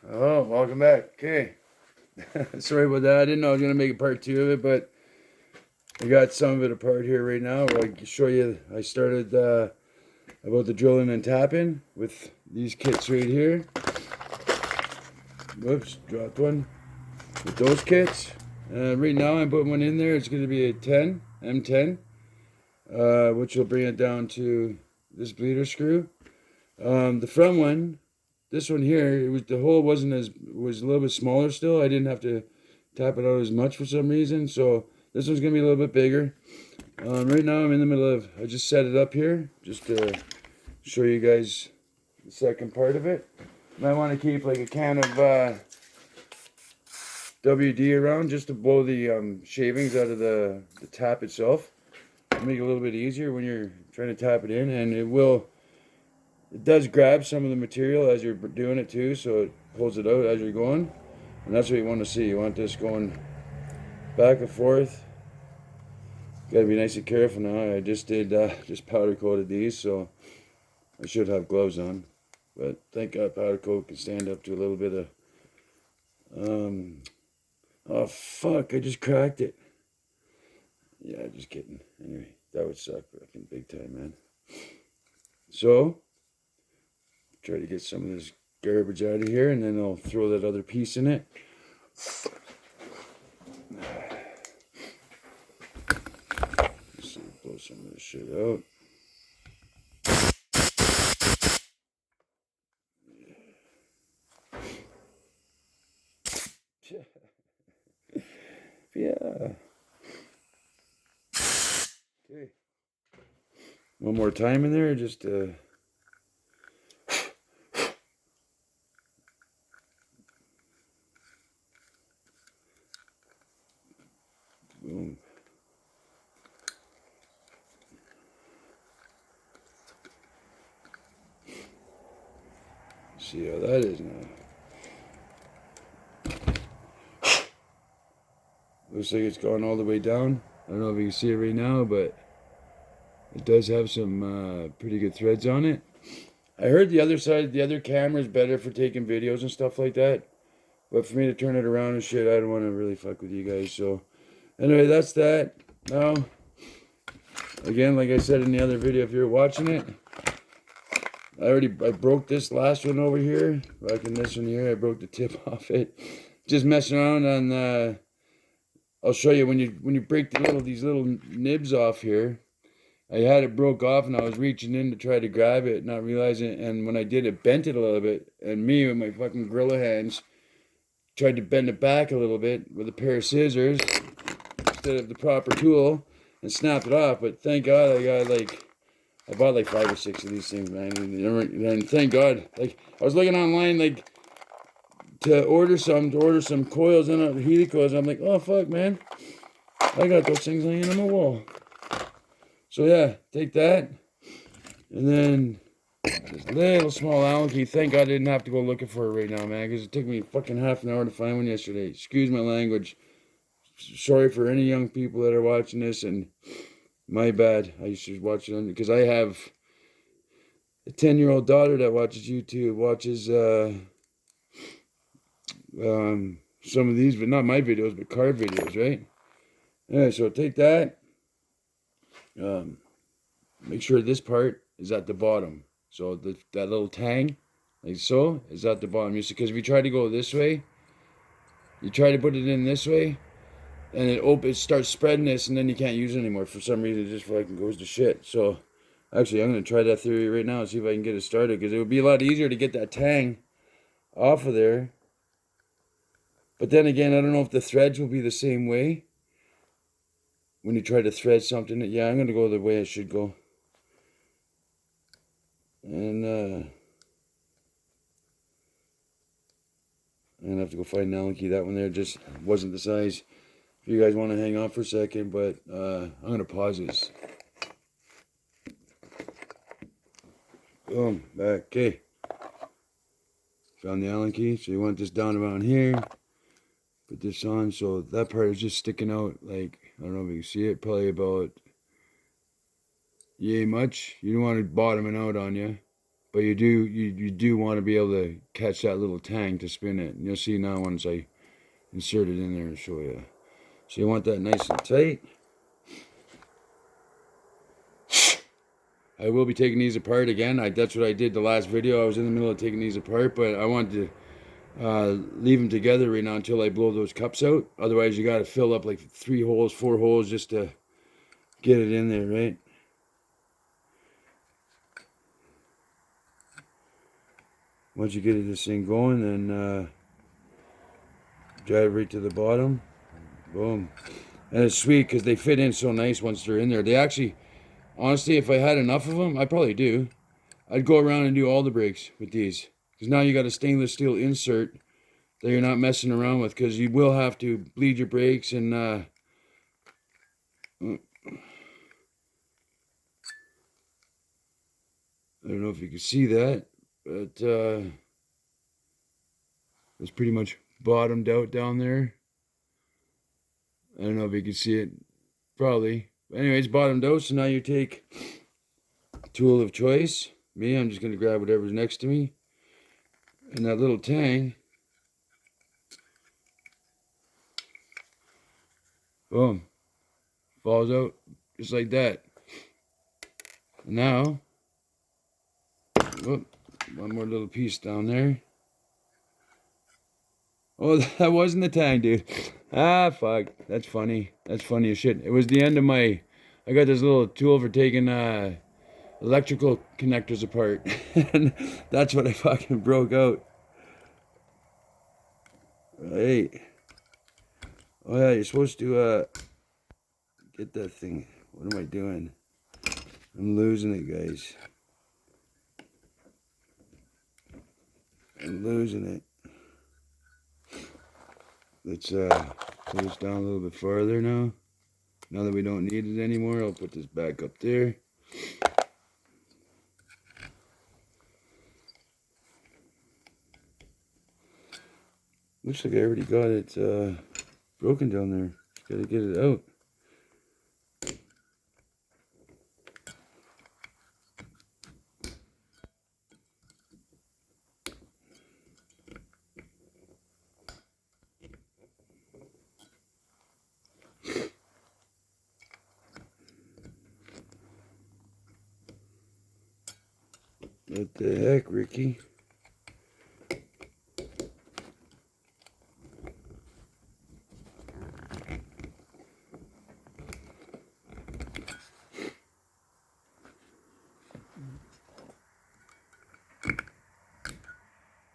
Oh, welcome back. Okay. Sorry about that. I didn't know I was going to make a part two of it, but I got some of it apart here right now. I can show you. I started about the drilling and tapping with these kits right here. Whoops, dropped one. With those kits. Right now I'm putting one in there. It's going to be a 10, M10, which will bring it down to this bleeder screw. The front one, this one here, the hole was a little bit smaller still. I didn't have to tap it out as much for some reason, so this one's gonna be a little bit bigger. Right now I'm in the middle of, I just set it up here just to show you guys the second part of it. Might want to keep like a can of WD around just to blow the shavings out of the tap itself. Make it a little bit easier when you're trying to tap it in, and it does grab some of the material as you're doing it too, so it pulls it out as you're going. And that's what you want to see. You want this going back and forth. Gotta be nice and careful now. I just just powder coated these, so I should have gloves on. But thank God powder coat can stand up to a little bit of, oh fuck, I just cracked it. Yeah, just kidding. Anyway, that would suck fucking big time, man. So, try to get some of this garbage out of here, and then I'll throw that other piece in it. Just blow some of this shit out. Yeah. Okay. One more time in there, just boom. See how that is now. Looks like it's gone all the way down. I don't know if you can see it right now, but it does have some pretty good threads on it. I heard the other side, the other camera is better for taking videos and stuff like that. But for me to turn it around and shit, I don't want to really fuck with you guys. So anyway, that's that. Now, again, like I said in the other video, if you're watching it, I broke this last one over here. Back in this one here, I broke the tip off it. Just messing around on I'll show you when you break these little nibs off here. I had it broke off and I was reaching in to try to grab it, not realizing it, and when I did it bent it a little bit, and me with my fucking gorilla hands tried to bend it back a little bit with a pair of scissors instead of the proper tool and snapped it off. But thank God I bought like 5 or 6 of these things, man. And thank God, like I was looking online like to order some coils and heating coils. I'm like, oh fuck, man, I got those things hanging on my wall. So yeah, take that, and then this little small Allen key. Thank God I didn't have to go looking for it right now, man, because it took me fucking half an hour to find one yesterday. Excuse my language. Sorry for any young people that are watching this, and my bad. I should watch it because I have a 10-year-old daughter that watches YouTube, watches some of these, but not my videos, but card videos, right? Yeah, so take that. Make sure this part is at the bottom. So that little tang, like so, is at the bottom. Because if you try to go this way, you try to put it in this way, and it starts spreading this, and then you can't use it anymore. For some reason, it just fucking goes to shit. So, actually, I'm going to try that theory right now and see if I can get it started. Because it would be a lot easier to get that tang off of there. But then again, I don't know if the threads will be the same way when you try to thread something. Yeah, I'm going to go the way I should go. And I'm going to have to go find an Allen key. That one there just wasn't the size. If you guys want to hang on for a second, but I'm going to pause this. Boom, back. Okay. Found the Allen key. So you want this down around here. Put this on. So that part is just sticking out like, I don't know if you can see it, probably about yay much. You don't want it bottoming out on you. But you do want to be able to catch that little tang to spin it. And you'll see now once I insert it in there and show you. So you want that nice and tight. I will be taking these apart again. That's what I did the last video. I was in the middle of taking these apart, but I wanted to leave them together right now until I blow those cups out. Otherwise, you got to fill up like 3 holes, 4 holes just to get it in there, right? Once you get this thing going, then drive right to the bottom. Boom. And it's sweet because they fit in so nice once they're in there. They actually, honestly, if I had enough of them, I probably do. I'd go around and do all the brakes with these. Because now you got a stainless steel insert that you're not messing around with. Because you will have to bleed your brakes and... I don't know if you can see that. But it's pretty much bottomed out down there. I don't know if you can see it. Probably. Anyways, bottomed out. So now you take tool of choice. Me, I'm just going to grab whatever's next to me. And that little tang. Boom. Falls out just like that. And now, whoop, one more little piece down there. Oh, that wasn't the tang, dude. Ah, fuck. That's funny. That's funny as shit. It was the end of my... I got this little tool for taking electrical connectors apart. And that's what I fucking broke out. Right. Oh, yeah, you're supposed to get that thing. What am I doing? I'm losing it, guys. I'm losing it. Let's put this down a little bit farther now. Now that we don't need it anymore, I'll put this back up there. Looks like I already got it broken down there. Just gotta get it out. What the heck, Ricky?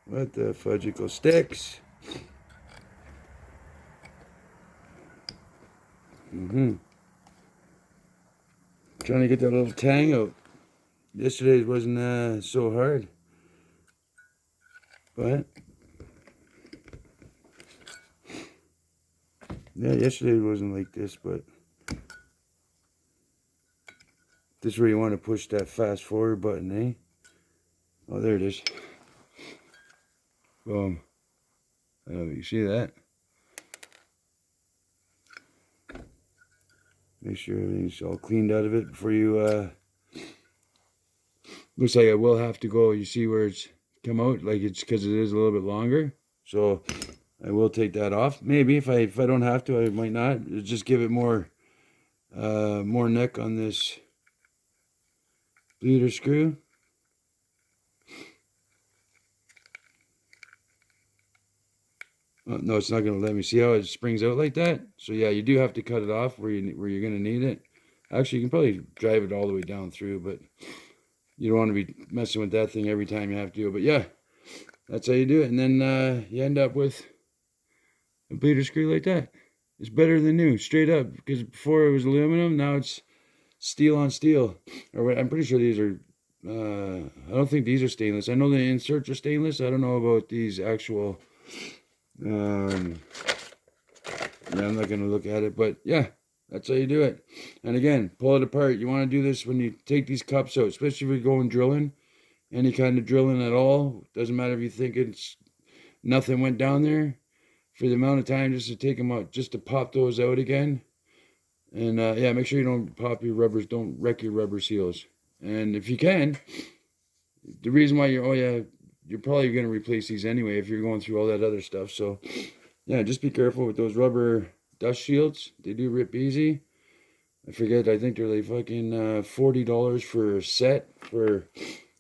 What the fudgicle sticks? Trying to get that little tang out. Yesterday's wasn't so hard. But yeah, yesterday wasn't like this, but this is where you want to push that fast forward button, eh? Oh, there it is. Boom. I don't know if you see that. Make sure everything's all cleaned out of it before you looks like I will have to go. You see where it's come out? Like it's because it is a little bit longer. So I will take that off. Maybe if I don't have to, I might not. Just give it more neck on this bleeder screw. Oh, no, it's not going to let me. See how it springs out like that? So yeah, you do have to cut it off where you're going to need it. Actually, you can probably drive it all the way down through, but you don't want to be messing with that thing every time you have to do it. But yeah, that's how you do it. And then you end up with a bleeder screw like that. It's better than new, straight up. Because before it was aluminum, now it's steel on steel. Or I'm pretty sure these are, I don't think these are stainless. I know the inserts are stainless. I don't know about these actual, yeah, I'm not going to look at it. But yeah, that's how you do it. And again, pull it apart. You want to do this when you take these cups out, especially if you're going drilling. Any kind of drilling at all. Doesn't matter if you think it's nothing went down there. For the amount of time just to take them out, just to pop those out again. And yeah, make sure you don't pop your rubbers, don't wreck your rubber seals. And if you can, The reason why you're probably going to replace these anyway if you're going through all that other stuff. So yeah, just be careful with those rubber dust shields. They do rip easy. I forget, I think they're like fucking $40 for a set, for a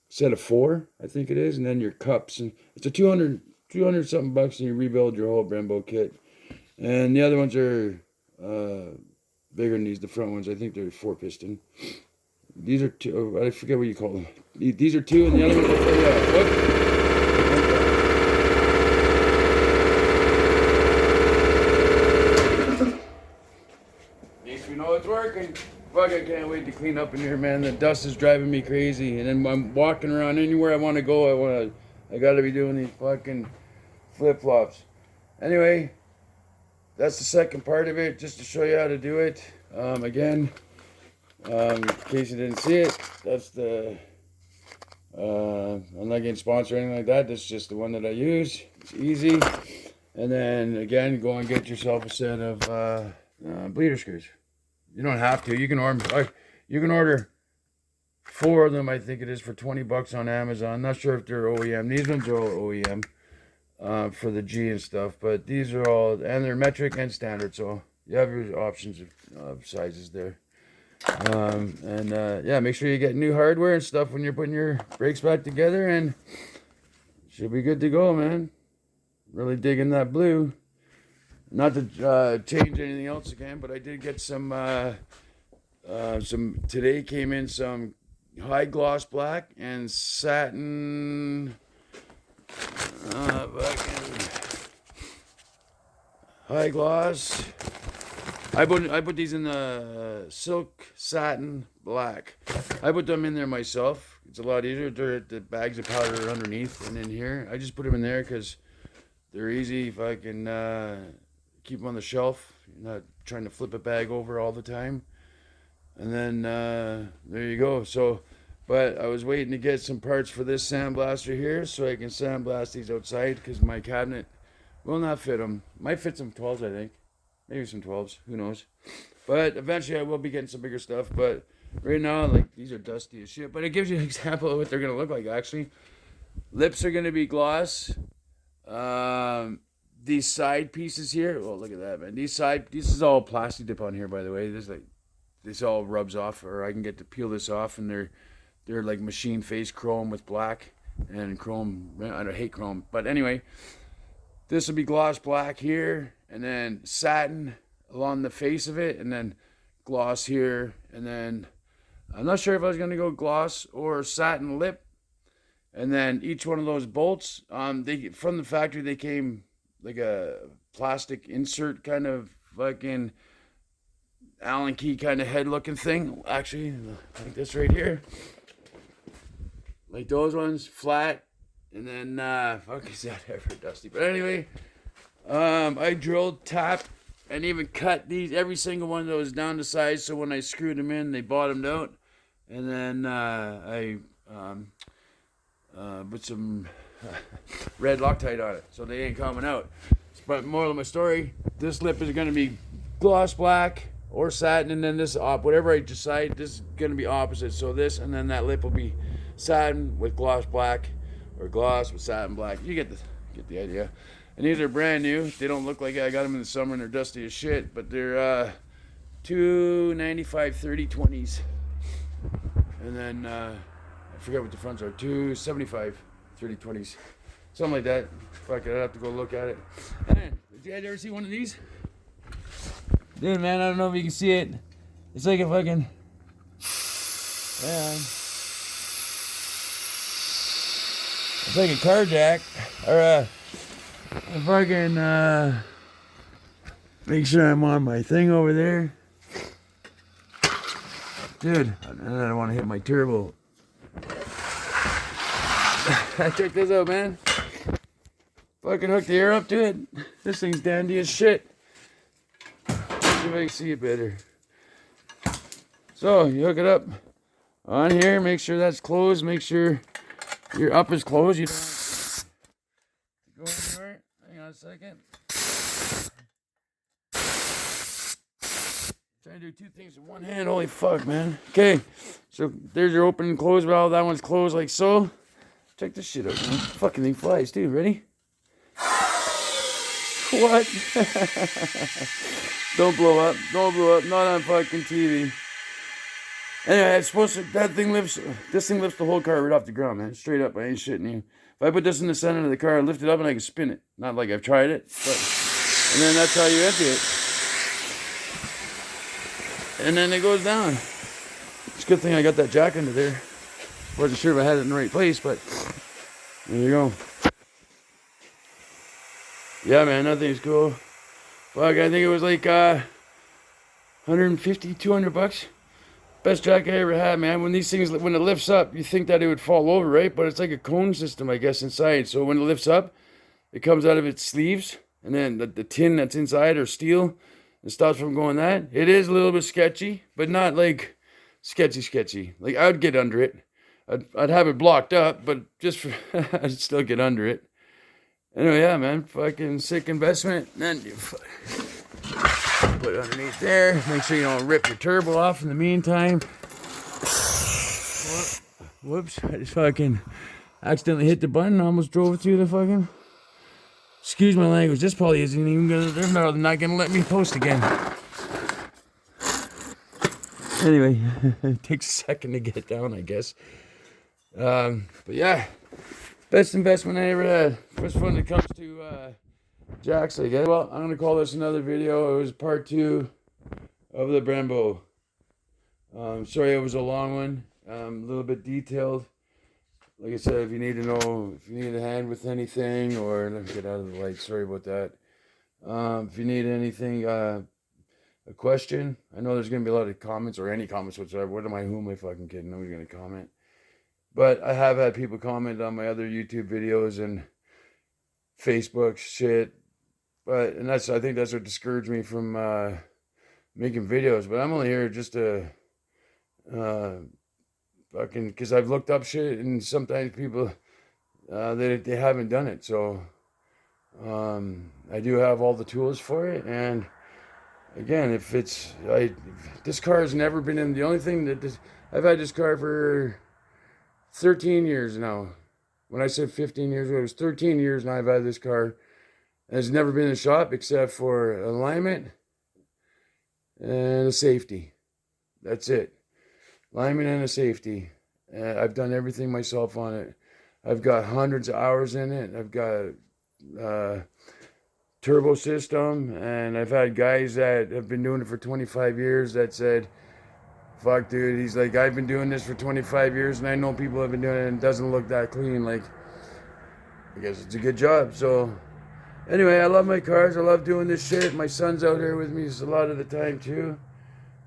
set of 4, I think it is. And then your cups, and it's a 200 something bucks, and you rebuild your whole Brembo kit. And the other ones are bigger than these, the front ones. I think they're 4-piston. These are 2, I forget what you call them. These are 2, and the other ones are 4. Yeah, what? At least we know it's working. Fuck, I can't wait to clean up in here, man. The dust is driving me crazy. And then I'm walking around anywhere I want to go. I gotta be doing these fucking flip-flops. Anyway, that's the second part of it, just to show you how to do it. Again, in case you didn't see it, that's the, I'm not getting sponsored or anything like that. This is just the one that I use. It's easy. And then, again, go and get yourself a set of bleeder screws. You don't have to. You can order 4 of them, I think it is, for 20 bucks on Amazon. Not sure if they're OEM. These ones are all OEM. For the G and stuff, but these are all, and they're metric and standard, so you have your options of sizes there. Yeah, make sure you get new hardware and stuff when you're putting your brakes back together, and should be good to go, man. Really digging that blue. Not to change anything else again, but I did get some today came in some high gloss black and satin fucking high gloss. I put these in the silk satin black. I put them in there myself. It's a lot easier. The bags of powder are underneath and in here. I just put them in there because they're easy. If I can keep them on the shelf, you're not trying to flip a bag over all the time. And then there you go. So, but I was waiting to get some parts for this sandblaster here so I can sandblast these outside because my cabinet will not fit them. Might fit some 12s, I think. Maybe some 12s. Who knows? But eventually I will be getting some bigger stuff. But right now, like, these are dusty as shit. But it gives you an example of what they're going to look like, actually. Lips are going to be gloss. These side pieces here. Oh, look at that, man. This is all plastic dip on here, by the way. This all rubs off, or I can get to peel this off, and they're like machine face chrome with black and chrome. I don't hate chrome, but anyway, this will be gloss black here, and then satin along the face of it, and then gloss here, and then I'm not sure if I was gonna go gloss or satin lip, and then each one of those bolts, they from the factory they came like a plastic insert kind of fucking Allen key kind of head looking thing. Actually, like this right here. Like those ones, flat. And then, fuck, is that ever dusty? But anyway, I drilled, tapped, and even cut these, every single one of those down to size. So when I screwed them in, they bottomed out. And then I put some red Loctite on it. So they ain't coming out. But moral of my story, this lip is going to be gloss black or satin, and then this whatever I decide, this is going to be opposite. So this, and then that lip will be satin with gloss black, or gloss with satin black. You get the idea. And these are brand new. They don't look like I got them in the summer and they're dusty as shit, but they're $2.95 30/20s. And then I forget what the fronts are. $2.75 30/20s, something like that. Fuck it, I'd have to go look at it. And did you guys ever see one of these? Dude, man, I don't know if you can see it. It's like a fucking, man. It's like a car jack, or a fucking, make sure I'm on my thing over there. Dude, I don't want to hit my turbo. Check this out, man. Fucking hook the air up to it. This thing's dandy as shit. See if I can see it better. So you hook it up on here, make sure that's closed, make sure your up is closed. You don't want to go anywhere. Hang on a second. Trying to do two things with one hand. Holy fuck, man. Okay, so there's your open and close valve. That one's closed like so. Check this shit out, man. Fucking thing flies, too. Ready? What? Don't blow up. Don't blow up. Not on fucking TV. Anyway, it's supposed to, this thing lifts the whole car right off the ground, man. Straight up, I ain't shitting you. If I put this in the center of the car, I lift it up and I can spin it. Not like I've tried it, but, and then that's how you empty it. And then it goes down. It's a good thing I got that jack under there. Wasn't sure if I had it in the right place, but there you go. Yeah, man, that thing's cool. Fuck, I think it was like 150, 200 bucks. Best jack I ever had, man. When these things, when it lifts up, you think that it would fall over, right? But it's like a cone system, I guess, inside. So when it lifts up, it comes out of its sleeves. And then the tin that's inside, or steel, it stops from going that. It is a little bit sketchy, but not like sketchy. Like, I would get under it. I'd have it blocked up, but just for, I'd still get under it. Anyway, yeah, man, fucking sick investment. Then you put it underneath there. Make sure you don't rip your turbo off in the meantime. Whoops, I just fucking accidentally hit the button. Almost drove it through the fucking... Excuse my language. This probably isn't even gonna... They're not gonna let me post again. Anyway, it takes a second to get down, I guess. But yeah, best investment I ever had. First one that comes to jacks, I guess. Well, I'm gonna call this another video. It was part 2 of the Brembo. Sorry it was a long one. A little bit detailed. Like I said, if you need to know, if you need a hand with anything, or let me get out of the light. Sorry about that. If you need anything, a question. I know there's gonna be a lot of comments, or any comments whatsoever. Who am I fucking kidding? Nobody's gonna comment. But I have had people comment on my other YouTube videos and Facebook shit. But, and I think that's what discouraged me from making videos. But I'm only here just to fucking, because I've looked up shit, and sometimes people, they haven't done it. So I do have all the tools for it. And again, if this car has never been in, the only thing that I've had this car for 13 years now. When I said 15 years ago, it was 13 years now I've had this car. And it's never been in the shop except for alignment and a safety. That's it. Alignment and a safety. I've done everything myself on it. I've got hundreds of hours in it. I've got turbo system, and I've had guys that have been doing it for 25 years that said, fuck, dude, he's like, I've been doing this for 25 years, and I know people have been doing it, and it doesn't look that clean. Like, I guess it's a good job. So, anyway, I love my cars. I love doing this shit. My son's out here with me a lot of the time, too.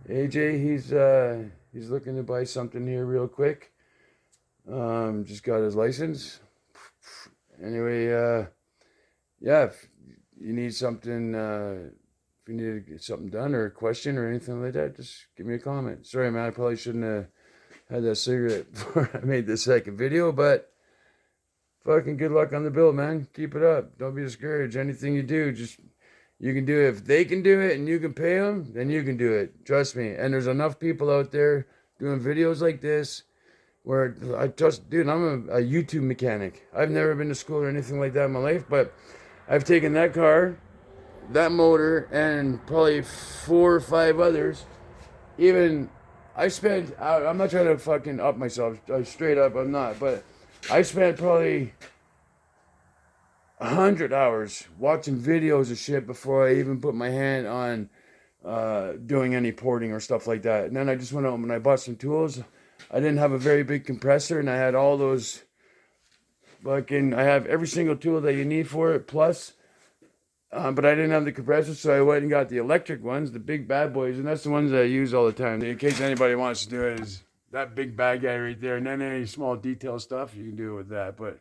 AJ, he's looking to buy something here real quick. Just got his license. Anyway, yeah, if you need something... if you need to get something done, or a question or anything like that, just give me a comment. Sorry, man, I probably shouldn't have had that cigarette before I made this second video, but fucking good luck on the build, man. Keep it up. Don't be discouraged. Anything you do, just, you can do it. If they can do it and you can pay them, then you can do it. Trust me. And there's enough people out there doing videos like this where dude, I'm a YouTube mechanic. I've never been to school or anything like that in my life, but I've taken that car, that motor, and probably 4 or 5 others. Even I spent, I'm not trying to fucking up myself, straight up I'm not, but I spent probably 100 hours watching videos of shit before I even put my hand on doing any porting or stuff like that. And then I just went home and I bought some tools. I didn't have a very big compressor, and I had all those fucking, I have every single tool that you need for it, plus but I didn't have the compressor, so I went and got the electric ones, the big bad boys, and that's the ones that I use all the time. In case anybody wants to do it, is that big bad guy right there, and then any small detail stuff, you can do it with that. But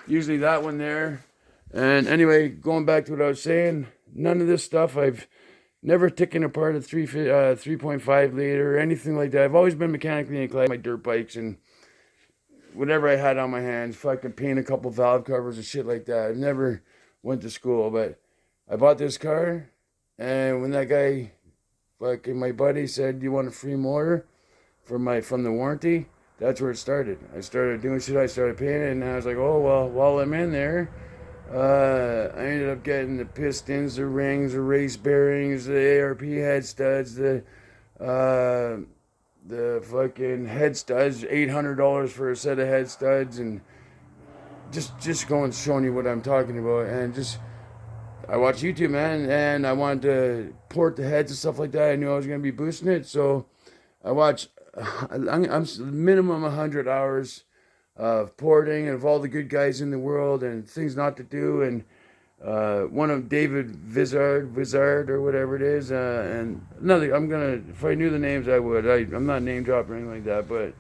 usually that one there. And anyway, going back to what I was saying, none of this stuff, I've never taken apart a 3.5 liter or anything like that. I've always been mechanically inclined. My dirt bikes and whatever I had on my hands, fucking paint a couple valve covers and shit like that. I've never went to school, but I bought this car, and when that guy, fucking my buddy, said, "Do you want a free motor from the warranty?" that's where it started. I started doing shit. I started painting, and I was like, oh well. While I'm in there, I ended up getting the pistons, the rings, the race bearings, the ARP head studs, uh, the fucking head studs. $800 for a set of head studs, and just going showing you what I'm talking about, and just I watch YouTube, man, and I wanted to port the heads and stuff like that. I knew I was gonna be boosting it, so I watched. I'm minimum 100 hours of porting and of all the good guys in the world and things not to do, and one of David Vizard or whatever it is, and another. I'm gonna if I knew the names I would. I'm not name dropping or anything like that, but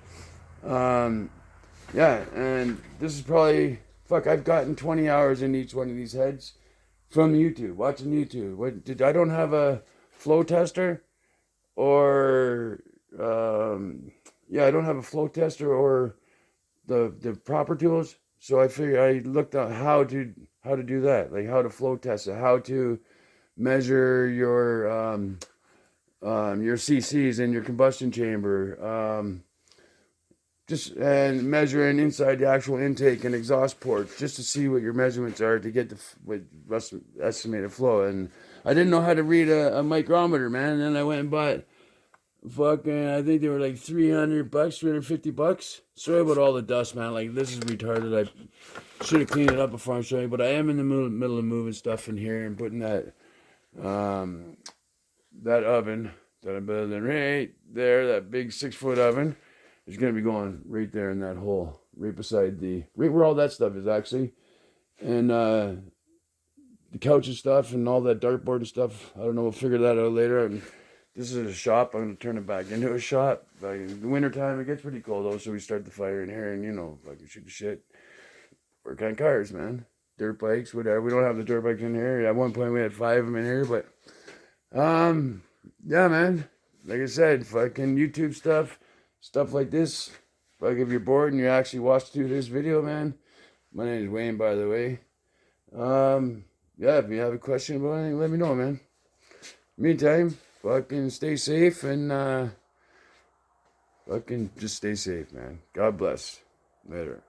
yeah, and this is probably fuck. I've gotten 20 hours in each one of these heads from YouTube, watching YouTube. I don't have a flow tester or yeah, I don't have a flow tester or the proper tools. So I figured I looked at how to do that, like how to flow test it, how to measure your CCs in your combustion chamber, just and measuring inside the actual intake and exhaust ports just to see what your measurements are to get the estimated flow. And I didn't know how to read a micrometer, man. And then I went and bought fucking, I think they were like $300, $350. Sorry about all the dust, man. Like, this is retarded. I should have cleaned it up before I show you, but I am in the middle of moving stuff in here and putting that that oven that I'm building right there, that big 6-foot oven. It's going to be going right there in that hole, right beside right where all that stuff is actually. And the couch and stuff and all that dartboard and stuff. I don't know, we'll figure that out later. This is a shop. I'm going to turn it back into a shop. Like, in the wintertime, it gets pretty cold though, so we start the fire in here and, fucking shoot the shit. Work on cars, man. Dirt bikes, whatever. We don't have the dirt bikes in here. At one point, we had 5 of them in here, but, yeah, man. Like I said, fucking YouTube stuff like this. Like if you're bored and you actually watch through this video, man. My name is Wayne, by the way. Yeah, if you have a question about anything, let me know, man. Meantime, fucking stay safe and fucking just stay safe, man. God bless. Later.